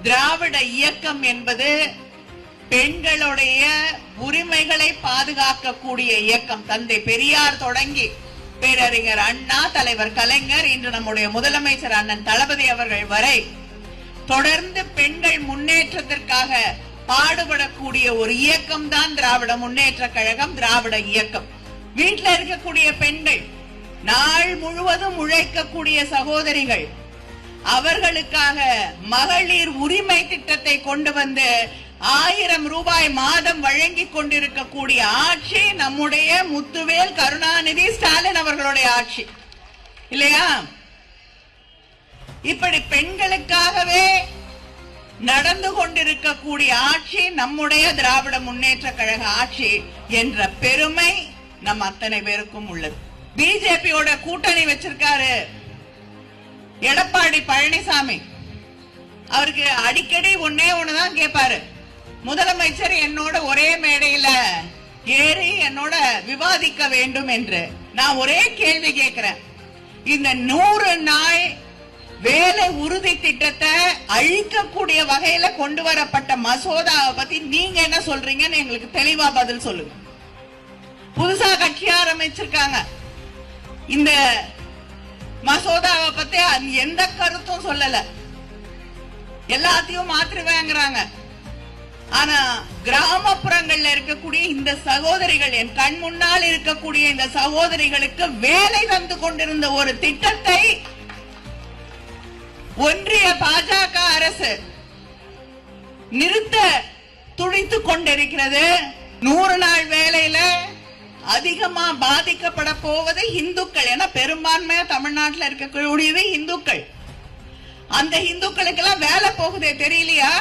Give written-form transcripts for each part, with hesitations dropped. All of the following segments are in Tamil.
திராவிட இயக்கம் என்பது பெண்களுடைய உரிமைகளை பாதுகாக்கக்கூடிய இயக்கம். தந்தை பெரியார் தொடங்கி பேரறிஞர் அண்ணா, தலைவர் கலைஞர், இன்று நம்முடைய முதலமைச்சர் அண்ணன் தளபதி அவர்கள் வரை தொடர்ந்து பெண்கள் முன்னேற்றத்திற்காக பாடுபடக்கூடிய ஒரு இயக்கம் தான் திராவிட முன்னேற்ற கழகம், திராவிட இயக்கம். வீட்டில் இருக்கக்கூடிய பெண்கள், நாள் முழுவதும் உழைக்கக்கூடிய சகோதரிகள், அவர்களுக்காக மகளிர் உரிமை திட்டத்தை கொண்டு வந்து 1000 ரூபாய் மாதம் வழங்கி கொண்டிருக்கக்கூடிய ஆட்சி நம்முடைய முத்துவேல் கருணாநிதி ஸ்டாலின் அவர்களுடைய ஆட்சி இல்லையா? இப்படி பெண்களுக்காகவே நடந்து கொண்டிருக்கக்கூடிய ஆட்சி நம்முடைய திராவிட முன்னேற்ற கழக ஆட்சி என்ற பெருமை நம் அத்தனை பேருக்கும் உள்ளது. பிஜேபியோட கூட்டணி வச்சிருக்காரு எடப்பாடி பழனிசாமி. அவருக்கு அடிக்கடி ஒன்னே ஒண்ணுதான் கேட்பாரு, முதலமைச்சர் என்னோட ஒரே மேடையில ஏறி என்னோட விவாதிக்க வேண்டும் என்று. நான் ஒரே கேள்வி கேட்கிறேன், இந்த 100 நாள் வேலை உறுதி திட்டத்தை அழிக்கக்கூடிய வகையில கொண்டு வரப்பட்ட மசோதாவை பத்தி நீங்க என்ன சொல்றீங்கன்னு எங்களுக்கு தெளிவா பதில் சொல்லுங்க. புதுசா கட்சி ஆரம்பிச்சிருக்காங்க, இந்த மசோதாவை பத்தி எந்த கருத்தும் சொல்லல, எல்லாத்தையும் மாற்றுவேங்கிறாங்க. ஆனா கிராமப்புறங்கள்ல இருக்கக்கூடிய இந்த சகோதரிகள், என் கண் முன்னால் இருக்கக்கூடிய இந்த சகோதரிகளுக்கு வேலை தந்து கொண்டிருந்த ஒரு திட்டத்தை ஒன்றிய பாஜக அரசு நிறுத்த துடித்துக் கொண்டிருக்கிறது. 100 நாள் வேலையில அதிகமா பாதிக்கப்பட போவது இந்துக்கள். ஏன்னா பெரும்பான்மையா தமிழ்நாட்டில் இருக்கக்கூடியது இந்துக்கள். அந்த இந்துக்களுக்கு எல்லாம் வேலை போகுதே தெரியலையா?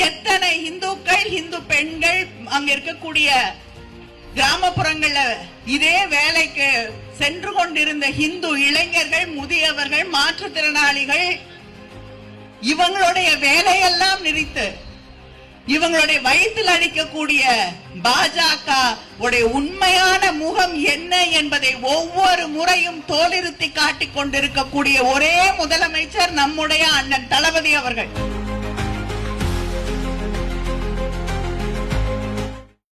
எத்தனை இந்துக்கள், இந்து பெண்கள் அங்க இருக்கக்கூடிய கிராமப்புறங்கள்ல இதே வேலைக்கு சென்று கொண்டிருந்த இந்து இளைஞர்கள், முதியவர்கள், மாற்றுத்திறனாளிகள், இவங்களுடைய வேலையெல்லாம் நிறுத்து இவங்களுடைய வயிற்றில் அடிக்கக்கூடிய பாஜக உடைய உண்மையான முகம் என்ன என்பதை ஒவ்வொரு முறையும் தோலிருத்தி காட்டிக் கொண்டிருக்கக்கூடிய ஒரே முதலமைச்சர் நம்முடைய அண்ணன் தளபதி அவர்கள்.